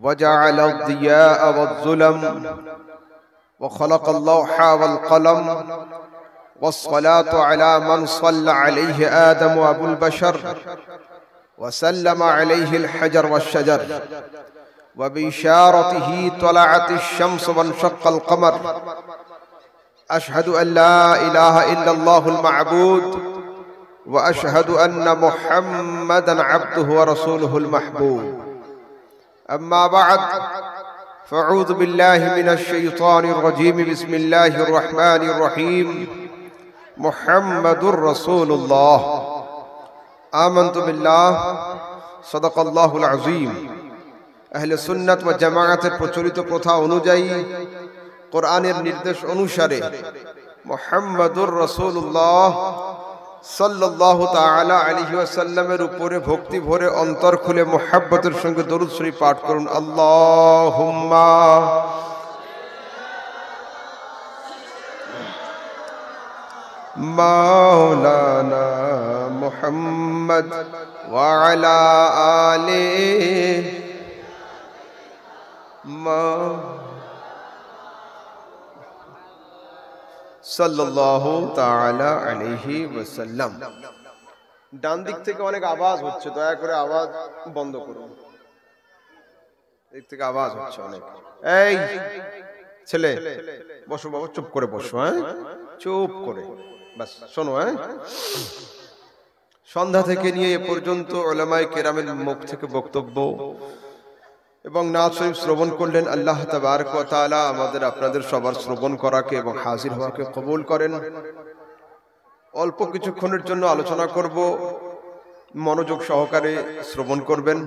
وجعل الضياء والظلم وخلق اللوح والقلم والصلاة على من صلى عليه آدم وأبو البشر وسلم عليه الحجر والشجر وبإشارته طلعت الشمس وانشق القمر أشهد أن لا إله إلا الله المعبود وأشهد أن محمدًا عبده ورسوله المحبوب أما بعد فأعوذ بالله من الشيطان الرجيم بسم الله الرحمن الرحيم محمد رسول الله آمنت بالله صدق الله العظيم আহলে সুন্নাত ওয়া জামায়াতের প্রচলিত প্রথা অনুযায়ী কোরআনের নির্দেশ অনুসারে মুহাম্মাদুর রাসূলুল্লাহ সাল্লাল্লাহু তাআলা আলাইহি ওয়াসাল্লামের উপরে ভক্তি ভরে অন্তর খুলে মুহাব্বতের সঙ্গে দরুদ শরীফ পাঠ করুন। আল্লাহুম্মা মাওলানা মুহাম্মদ ওয়া আলা আলিহি সাল্লাল্লাহু তাআলা আলাইহি ওয়াসাল্লাম। ডান দিক থেকে অনেক আওয়াজ হচ্ছে, দয়া করে আওয়াজ বন্ধ করুন। দিক থেকে আওয়াজ হচ্ছে অনেক। এই ছেলে বসো বাবা, চুপ করে বসো, হ্যাঁ চুপ করে বাস শোনো। হ্যাঁ, সন্ধ্যা থেকে নিয়ে এ পর্যন্ত উলামায়ে কেরামের মুখ থেকে বক্তব্য এবং নাত শরীফ শ্রবণ করলেন। আল্লাহ তাবারক ওয়া তাআলা আমাদের আপনাদের সবার শ্রবণ করাকে এবং হাজির হওয়াকে কবুল করেন। অল্প কিছুক্ষণের জন্য আলোচনা করব, মনোযোগ সহকারে শ্রবণ করবেন।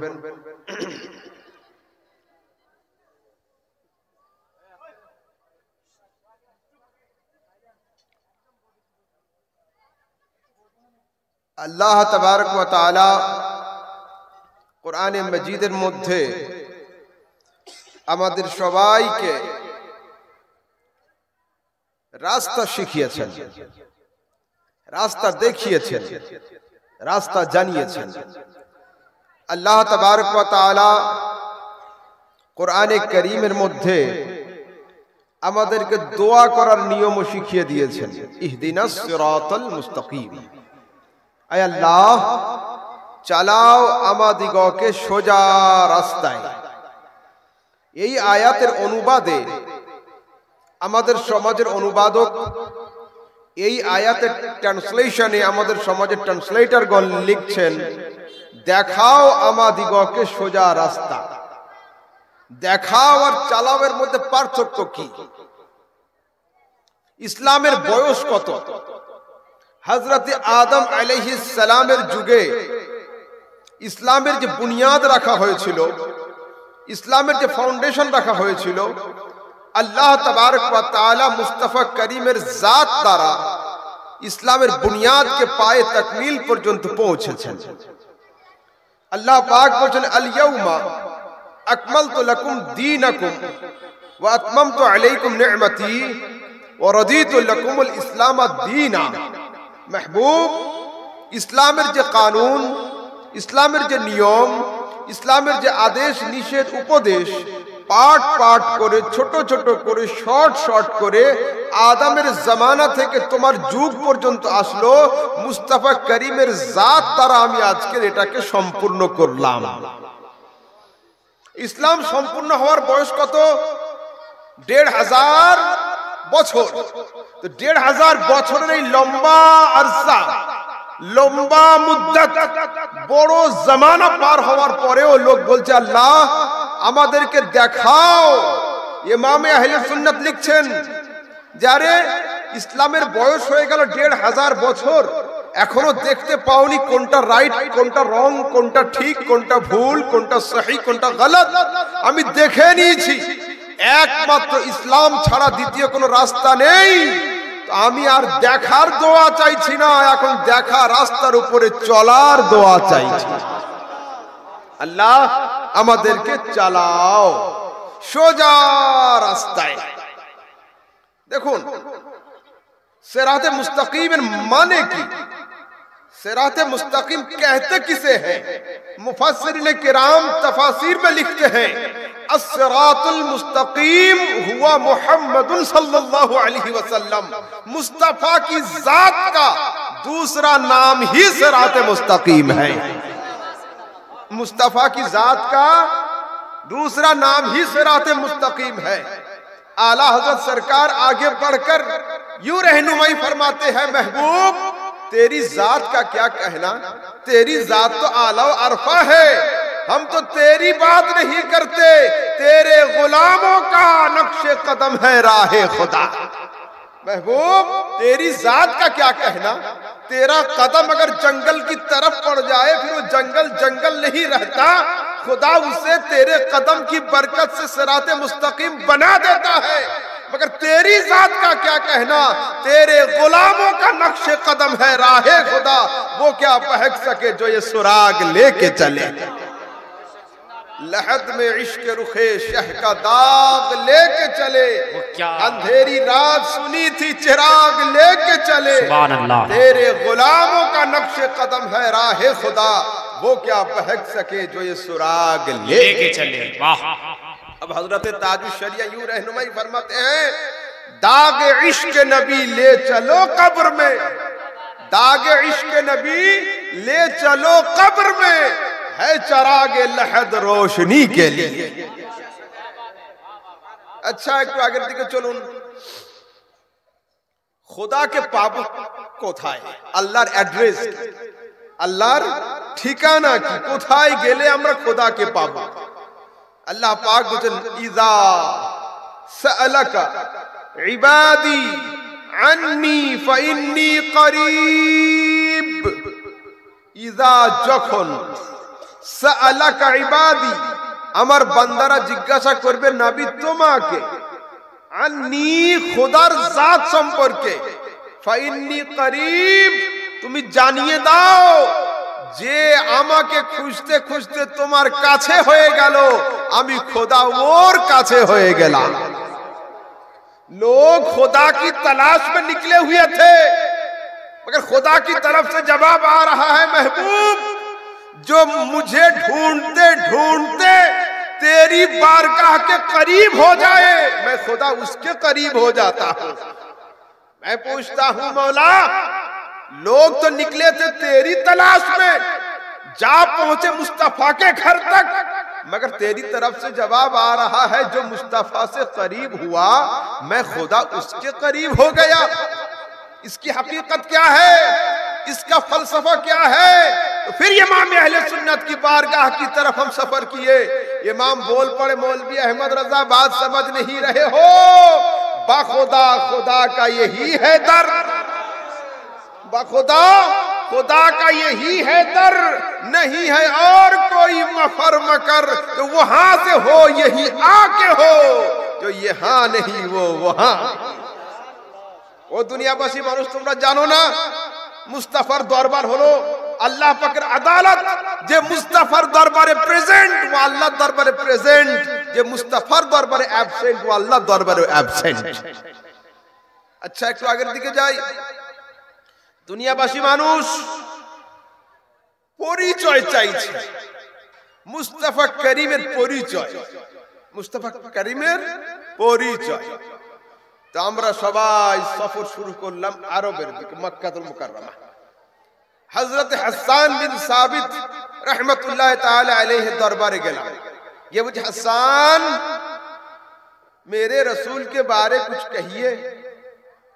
আল্লাহ তাবারক ওয়া তাআলা কোরআনে মাজিদের মধ্যে আমাদের সবাইকে রাস্তা শিখিয়েছেন, রাস্তা দেখিয়েছেন, রাস্তা জানিয়েছেন। আল্লাহ তাবারক ওয়া তাআলা কোরআনে কারীমের মধ্যে আমাদেরকে দোয়া করার নিয়মও শিখিয়ে দিয়েছেন। ইহদিনাস সিরাতাল মুস্তাকিম, আয় আল্লাহ চালাও আমাদিগকে সোজা রাস্তায়। এই আয়াতের অনুবাদে আমাদের সমাজের অনুবাদক, এই আয়াতের ট্রান্সলেশনে আমাদের সমাজের ট্রান্সলেটরগণ লিখছেন, দেখাও আমাদিগকে সোজা রাস্তা। দেখাও আর চালাওয়ের মধ্যে পার্থক্য কি? ইসলামের বয়স কত? হযরত আদম আলাইহিস সালামের যুগে ইসলামের যে বুনিয়াদ রাখা হয়েছিল, ইসলামের যে ফাউন্ডেশন রাখা হয়েছিল, আল্লাহ তাবারক ওয়া তাআলা মুস্তাফা করিমের জাত দ্বারা ইসলামের বুনিয়াদকে পায়ে তাকমিল পর্যন্ত পৌঁছেছেন। আল্লাহ পাক বলেন, আল ইয়াউমা আকমালতু লাকুম দীনাকুম ওয়া আতমামতু আলাইকুম নি'মাতি ওয়া রাদিতু লাকুমুল ইসলাম দীনা। মাহবুব, ইসলামের যে কানুন, ইসলামের যে নিয়ম, ইসলামের যে আদেশ নিষেধ উপদেশ পাঠ পাঠ করে, ছোট ছোট করে, শর্ট শর্ট করে আদমের জামানা থেকে তোমার যুগ পর্যন্ত আসলো, মুস্তাফা করিমের জাত দ্বারা আমি আজকের এটাকে সম্পূর্ণ করলাম। ইসলাম সম্পূর্ণ হওয়ার বয়স কত? ১৫০০ বছর। তো ১৫০০ বছরের এই লম্বা আরসা, লম্বা মুদ্দত, বড় জামানা পার হওয়ার পরেও লোক বলছে, আল্লাহ আমাদেরকে দেখাও। ইমামে আহলে সুন্নাত লিখছেন, যারে ইসলামের বয়স হয়ে গেল ১৫০০ বছর, এখনো দেখতে পাওনি কোনটা রাইট, কোনটা রং, কোনটা ঠিক, কোনটা ভুল, কোনটা সহি, কোনটা গলত। আমি দেখে নিয়েছি একমাত্র ইসলাম ছাড়া দ্বিতীয় কোনো রাস্তা নেই। আমি আর দেখার দোয়া চাইছি না, এখন দেখা রাস্তার উপরে চলার দোয়া চাইছি। আল্লাহ আমাদেরকে চালাও সোজা রাস্তায়। দেখুন সিরাতে মুস্তাকিমের মানে কি? सिराते मुस्तकीम कहते किसे हैं? मुफस्सिरीन किराम तफासीर में लिखते हैं अस्सिरातुल मुस्तकीम हुआ मुहम्मदुन सल्लल्लाहु अलैहि वसल्लम। मुस्तफा की जात का दूसरा नाम ही सिराते मुस्तकीम है। मुस्तफा की जात का दूसरा नाम ही सिराते मुस्तकीम है। आला हजरत सरकार आगे बढ़कर यूं रहनुमाई फरमाते हैं, महबूब तेरी जात का क्या कहना, तेरी जात तो आला अरफा है, हम तो तेरी बात नहीं करते, तेरे गुलामों का नक्शे कदम है राहे खुदा। महबूब तेरी जात का क्या कहना, तेरा कदम अगर जंगल की तरफ पड़ जाए फिर वो जंगल जंगल नहीं रहता, खुदा उसे तेरे कदम की बरकत से सिराते मुस्तकीम बना देता है। मगर तेरी जात का क्या कहना, तेरे गुलामों का नक्शे कदम है राहे खुदा, वो क्या बहक सके जो ये सुराग लेके चले। लहद में इश्क रुखे शह का दाग लेके चले, अंधेरी रात सुनी थी चिराग लेके चले, तेरे गुलामों का नक्शे कदम है राहे खुदा, वो क्या बहक सके जो ये सुराग लेके चले। वाह। अब हजरत ताजुश शरिया यूं रहनुमाई फरमाते हैं, दाग इश्क नबी ले चलो कब्र में, दाग इश्क नबी ले चलो कब्र में, है चरागे लहद रोशनी के लिए। अच्छा एक तो आगे दिखे चलুন, खुदा के पाप কোথায়, আল্লাহর অ্যাড্রেস, আল্লাহর ঠিকানা কি, কোথায় গেলে আমরা খোদাকে পাবো। আল্লাহ পাক বলেন, ইযা সাআলাকা ইবাদি আন্নি ফাইন্নী করিব। ইযা যখন সাআলাকা ইবাদি আমার বান্দারা জিজ্ঞাসা করবে নবী তোমাকে, আন্নি খোদার জাত সম্পর্কে, ফাইন্নী করিব তুমি জানিয়ে দাও যে আমাকে খুঁজতে খুঁজতে তোমার কাছে হয়ে গেল, আমি খোদা ওর কাছে হয়ে গেলাম। लोग खुदा की तलाश में निकले हुए थे, मगर खुदा की तरफ से जवाब आ रहा है, महबूब जो मुझे ढूंढते ढूंढते तेरी बारगाह के करीब हो जाए, मैं खुदा उसके करीब हो जाता हूं। मैं पूछता हूं मौला, लोग तो निकले थे तेरी तलाश में, जा पहुंचे मुस्तफा के घर तक, मगर तेरी तरफ से जवाब आ रहा है जो मुस्तफा से करीब हुआ मैं खुदा उसके करीब हो गया। इसकी हकीकत क्या है, इसका फलसफा क्या है? तो फिर इमाम अहले सुन्नत की बारगाह की तरफ हम सफर किए। इमाम बोल पड़े, मौलवी अहमद रजा बात समझ नहीं रहे हो, बाखुदा खुदा का यही है दर, बाखुदा खुदा का यही है दर, नहीं है और कोई मफर मकर, तो वहां से हो यही आके हो, जो यहाँ नहीं वो वहां। ও দুনিয়াবাসী মানুষ তোমরা জানো না মুস্তাফার দরবার হলো আল্লাহ পাকের আদালত, যে মুস্তাফার দরবারে প্রেজেন্ট ও আল্লাহর দরবারে প্রেজেন্ট, যে মুস্তাফার দরবারে অ্যাবসেন্ট ও আল্লাহর দরবারে অ্যাবসেন্ট। আচ্ছা একটু আগের দিকে যাই। দুনিয়াবাসী মানুষ পরিচয় চাইছে, মুস্তাফা করিমের পরিচয়, মুস্তাফা করিমের পরিচয়। তো আমরা সবাই সফর শুরু করলাম আরবের দিকে, মক্কাতুল মুকাররমা। হযরত হাসান বিন সাবিত रहमतुल्लाह ताला अलैहि दरबारे गेलाम। ये मुझे हसन मेरे रसूल के बारे कुछ कहिए।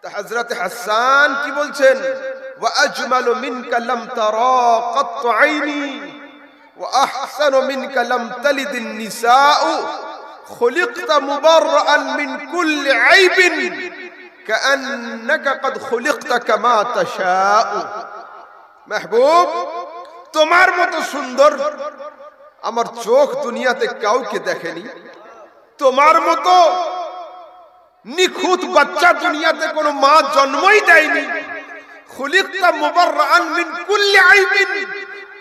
तो हजरत हसन की बोलছেন व अजमल मिनका लम तरा कत ऐनी व अहसन मिनका लम तलिद النساء خلقت मुबर्रअन मिन कुल्ल ऐब كأنك قد خلقت كما تشاء। महबूब তোমার মতো সুন্দর আমার চোখ দুনিয়াতে কাউকে দেখেনি, তোমার মতো নিখুঁত বাচ্চা দুনিয়াতে কোনো মা জন্মই দেয়নি। খুলিকতা মুবাররান মিন কুল্লি আইবিন,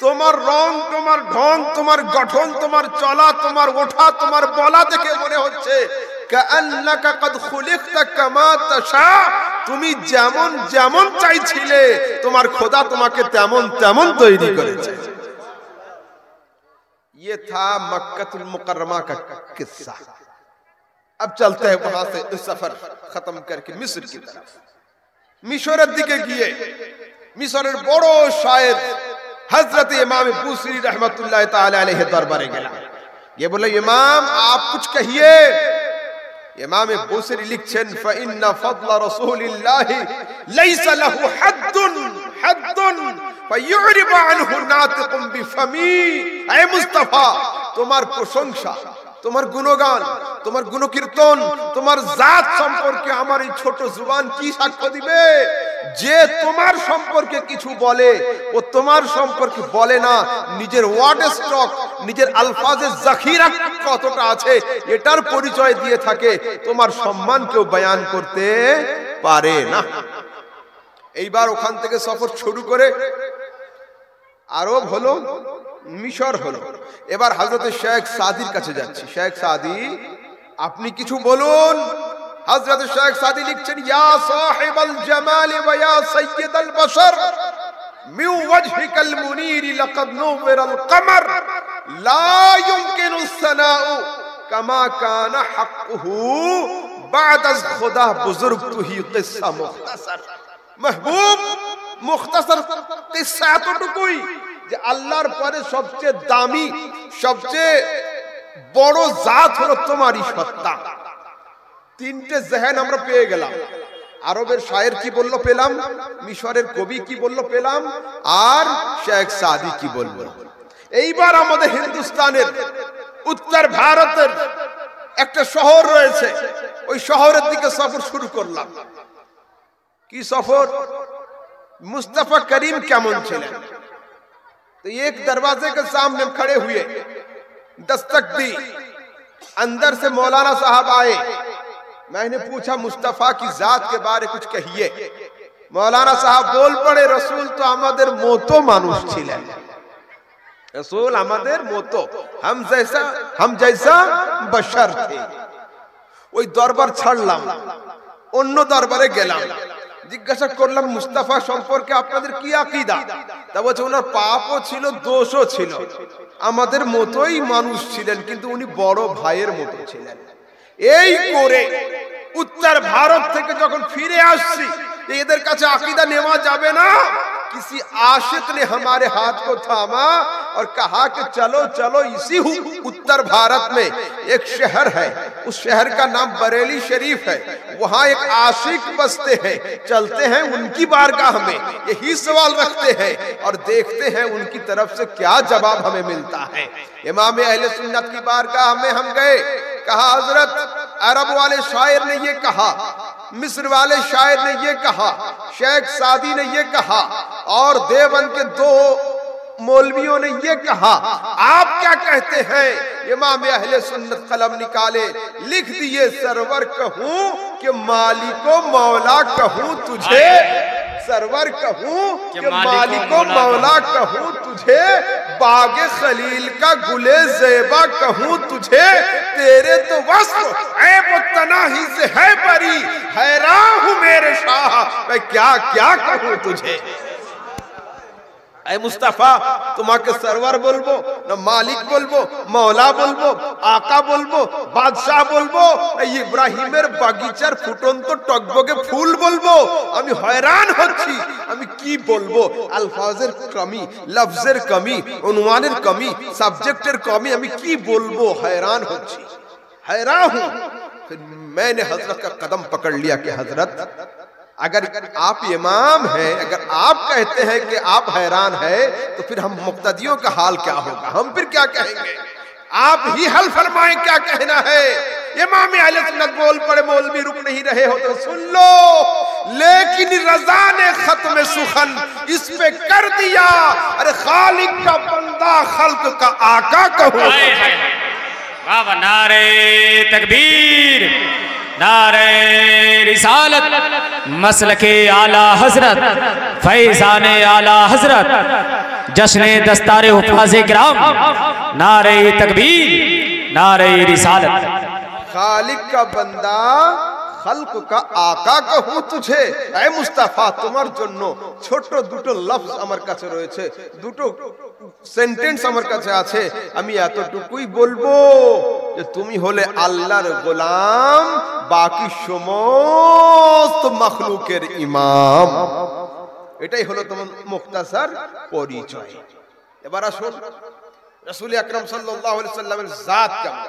তোমার রং, তোমার ঢং, তোমার গঠন, তোমার চলা, তোমার ওঠা, তোমার বলা দেখে মনে হচ্ছে কাআন্নাকা কদ খুলিকতা কামা তাশা, তুমি যেমন যেমন চাইছিলে তোমার খোদা তোমাকে তেমন তেমন তৈরি করেছে। ये था मक्कतुल मुकर्रमा का किस्सा। अब चलते हैं वहां से इस सफर खत्म करके मिस्र की तरफ। मिशरेर दिके गिए मिशरेर बड़ो शायर हजरत इमाम बूसरी रहमतुल्लाह ताला अलैहि दरबारे गेला। ये बोले इमाम आप कुछ कहिए। इमाम बूसरी लिखছেন فإن فضل رسول الله ليس له حد فيعرب عنه ناطق بفمي। اے মুস্তাফা তোমার প্রশংসা, তোমার গুণগান, তোমার গুণকীর্তন, তোমার জাত সম্পর্কে আমার এই ছোট জুবান কি সাক্ষ্য দিবে? যে তোমার সম্পর্কে কিছু বলে ও তোমার সম্পর্কে বলে না, নিজের ওয়ার্ড স্টক, নিজের আলফাজের জাখিরা কতটা আছে এটার পরিচয় দিয়ে থাকে, তোমার সম্মান কেউ বয়ান করতে পারে না। এইবার ওখান থেকে সফর শুরু করে আরব হলো, মিশর হলো। এবার হযরত শেখ সাদির কাছে যাচ্ছি। শেখ সাদি আপনি কিছু বলুন। হযরত শেখ সাদি লিখছেন ইয়া সাহিবাল জামাল ওয়া ইয়া সাইয়্যিদাল বাশার মিন ওয়াজহিকাল মুনীর লাকাদ নুবিরাল কমর লা ইউমকিনু সানাউ কামা কানা হাক্কুহু বা'দ আজ খুদা বুজুর্গ তুহি কিসসা মুখতাসার। महबूब मुख्तसर किस्सा এতটুকুই যে আল্লাহর পরে সবচেয়ে দামি সবচেয়ে বড় জাত হলো তোমারই সত্তা। তিনটে জেহেন আমরা পেয়ে গেলাম। আরবের শায়ের কি বললো পেলাম, মিশরের কবি কি বললো পেলাম, আর শেখ সাদি কি বললো। এইবার আমাদের হিন্দুস্তানের উত্তর ভারতের একটা শহর রয়েছে, ওই শহরের দিকে সফর শুরু করলাম। की सफर मुस्तफा करीम केमन चले। तो एक दरवाजे के सामने खड़े हुए, दस्तक दी, अंदर से मौलाना साहब आए। मैंने पूछा मुस्तफा की जात के बारे कुछ कहिए। मौलाना साहब बोल पड़े रसूल तो आमादेर मतो मानुष छिलेन, रसूल आमादेर मतो, हम जैसा बशर थे। ওই দরবার ছাড়লাম, অন্য দরবারে গেলাম। জিজ্ঞাসা করলাম মুস্তাফা সম্পর্কে আপনাদের কি আকীদা? তা বলছে ওনার পাপও ছিল, দোষও ছিল, আমাদের মতোই মানুষ ছিলেন, কিন্তু উনি বড় ভাইয়ের মতো ছিলেন। এই করে উত্তর ভারত থেকে যখন ফিরে আসছি, এদের কাছে আকীদা নেওয়া যাবে না। किसी आशिक ने हमारे हाथ को थामा और कहा कि चलो चलो इसी उत्तर भारत में एक शहर है, उस शहर का नाम बरेली शरीफ है, वहां एक आशिक बसते हैं, चलते हैं उनकी बारगाह में, यही सवाल रखते हैं और देखते हैं उनकी तरफ से क्या जवाब हमें मिलता है। इमाम अहले सुन्नत की बारगाह में हम गए, कहा हजरत अरब वाले शायर ने ये कहा, मिस्र वाले शायर ने ये कहा, शेख सादी ने ये कहा और देवबंद के दो मौलवियों ने ये कहा, आप क्या कहते हैं? इमाम अहले सुन्नत कलम निकाले, लिख दिए सरवर कहूं कि मालिको मौला कहूं तुझे, सरवर कहूं कि मालिको मौला कहूं तुझे, बागे खलील का गुले ज़ेबा कहूं तुझे, तेरे तो वस्फ ऐब तनाही से है परी, हैरान हूं मेरे शाह मैं क्या क्या कहूं तुझे। ऐ मुस्तफा তোমাকে সরওয়ার বলবো না মালিক বলবো, মওলা বলবো, আকা বলবো, বাদশাহ বলবো, ইব্রাহিমের বাগিচার ফুটন্ত টকবগে ফুল বলবো? আমি হয়রান হচ্ছি, আমি কি বলবো? আলফাজের কমি, লফজের কমি, উনওয়ানের কমি, সাবজেক্টের কমি, আমি কি বলবো? हैरान হচ্ছি, हैरान हूं। फिर मैंने हजरत का कदम पकड़ लिया कि हजरत अगर आप इमाम हैं, अगर आप कहते हैं कि आप हैरान हैं, तो फिर हम मुक्तदियों का हाल क्या होगा? हम फिर क्या कहेंगे? आप ही हल फरमाएं क्या कहना है। इमाम अहले सुन्नत बोल पड़े, मौलवी रुक नहीं रहे हो तो सुन लो, लेकिन रजा ने खत्म सुखन इस पे कर दिया, अरे खालिक का बंदा खल्क का आका कहो। नारे तकबीर, नारे रिसालत, मसलके आला हजरत, फैजान आला हजरत, जश्न दस्तारे हुफ़ाज़े किराम, नारे तकबीर, नारे रिसालत। खालिक का बंदा খালক কা আকা কহু তুঝে, এ মুস্তাফা তোমার জন্য ছোট দুটো লফজ আমার কাছে রয়েছে, দুটো সেন্টেন্স আমার কাছে আছে, আমি এতটুকুই বলবো যে তুমি হলে আল্লাহর গোলাম, বাকি সমস্ত মাখলুকের ইমাম। এটাই হলো তোমার মুখতাসার পরিচয়। এবার আসুন রাসূল আকরাম সাল্লাল্লাহু আলাইহি সাল্লামের জাত কেমন।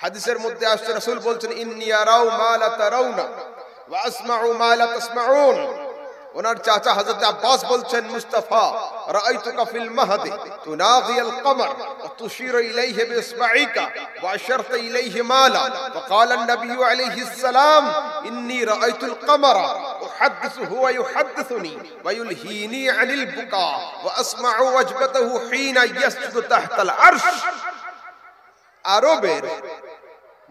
হাদিসের মধ্যে আসছে রাসূল বলছেন ইন্নী আরাউ মা লা তারাউনা ওয়া আসমাউ মা লা তাসমাউন। ওনার চাচা হযরত আব্বাস বলছেন মুস্তাফা রাআইতুকা ফিল মাহদি তুনাদি আল কমর ওয়া তুশিরু ইলাইহি বিইসবাইকা ওয়া আশারতা ইলাইহি মালা فقال النبي عليه السلام إني رأيت القمر أحدثه ويحدثني ويلهيني عن البكاء وأسمع وجبته حين يسجد تحت العرش। আরবের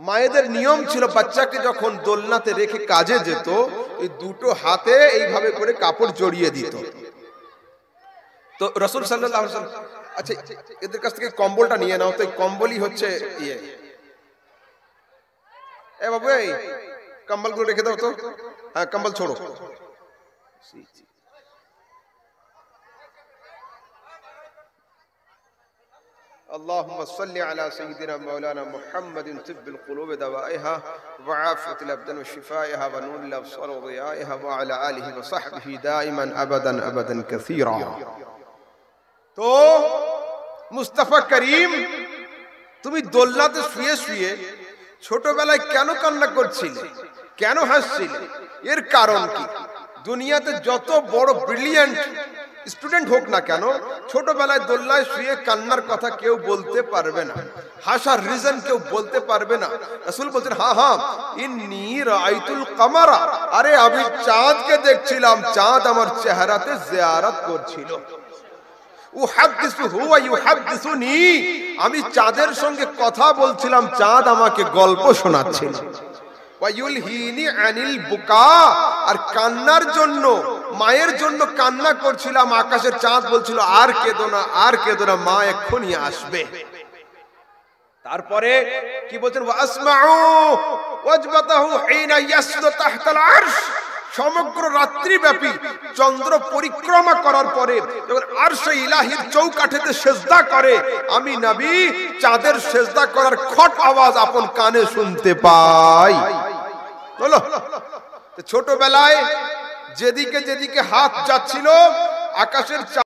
মায়েদের নিয়ম ছিল বাচ্চাকে যখন দোলনাতে রেখে কাজে যেত এই দুটো হাতে এইভাবে করে কাপড় জড়িয়ে দিত। তো রাসূল সাল্লাল্লাহু আলাইহি ওয়াসাল্লাম, আচ্ছা এদের কাছ থেকে কম্বলটা নিয়ে নাও, তো এই কম্বলই হচ্ছে ইয়ে। এ বাবু এই কম্বলগুলো রেখে দাও তো, হ্যাঁ কম্বল ছোড়ো। اللهم صل على سيدنا مولانا محمد طب القلوب دوائها وعافية الأبدان وشفائها ونور الأبصار وضيائها وعلى آله وصحبه دائما أبدا أبدا كثيرا। তো মুস্তাফা করিম তুমি দোলনাতে শুয়ে শুয়ে ছোটবেলায় কেন কান্না করছিলে, কেন হাসছিলে, এর কারণ কি? দুনিয়াতে যত বড় ব্রিলিয়ান্ট স্টুডেন্ট হোক না কেন, ছোটবেলায় দোলনায় শুয়ে কান্নার কথা কেউ বলতে পারবে না, হাসার রিজন কেউ বলতে পারবে না। রাসূল বলছেন হ্যাঁ হ্যাঁ ইন্নী রাআইতুল কমারা, আরে আমি চাঁদকে দেখছিলাম, চাঁদ আমার চেহারাতে জিয়ারত করছিল। উহাদ্দিসুহু ওয়া ইউহাদ্দিসুনি, আমি চাঁদের সঙ্গে কথা বলছিলাম, চাঁদ আমাকে গল্প শোনাচ্ছিল। ওয়ায়ুলহিনি আনিল বুকা, আর কান্নার জন্য মায়ের জন্য কান্না করছিলাম, আকাশের চাঁদ বলছিল আর কেঁদো না, আর কেঁদো না, মা এক্ষুনি আসবে। তারপরে কি বলছেন ওয়াসমাউ ওয়াজবাতাহু হিনা ইয়াসদু তাহতাল আরশ, সমগ্র রাত্রি ব্যাপী চন্দ্র পরিক্রমা করার পরে যখন আরশে ইলাহির চৌকাঠিতে সেজদা করে, আমি নবী চাঁদের সেজদা করার খট আওয়াজ আপন কানে শুনতে পাই। বলো ছোটবেলায় যেদিকে যেদিকে হাত যাচ্ছিল আকাশের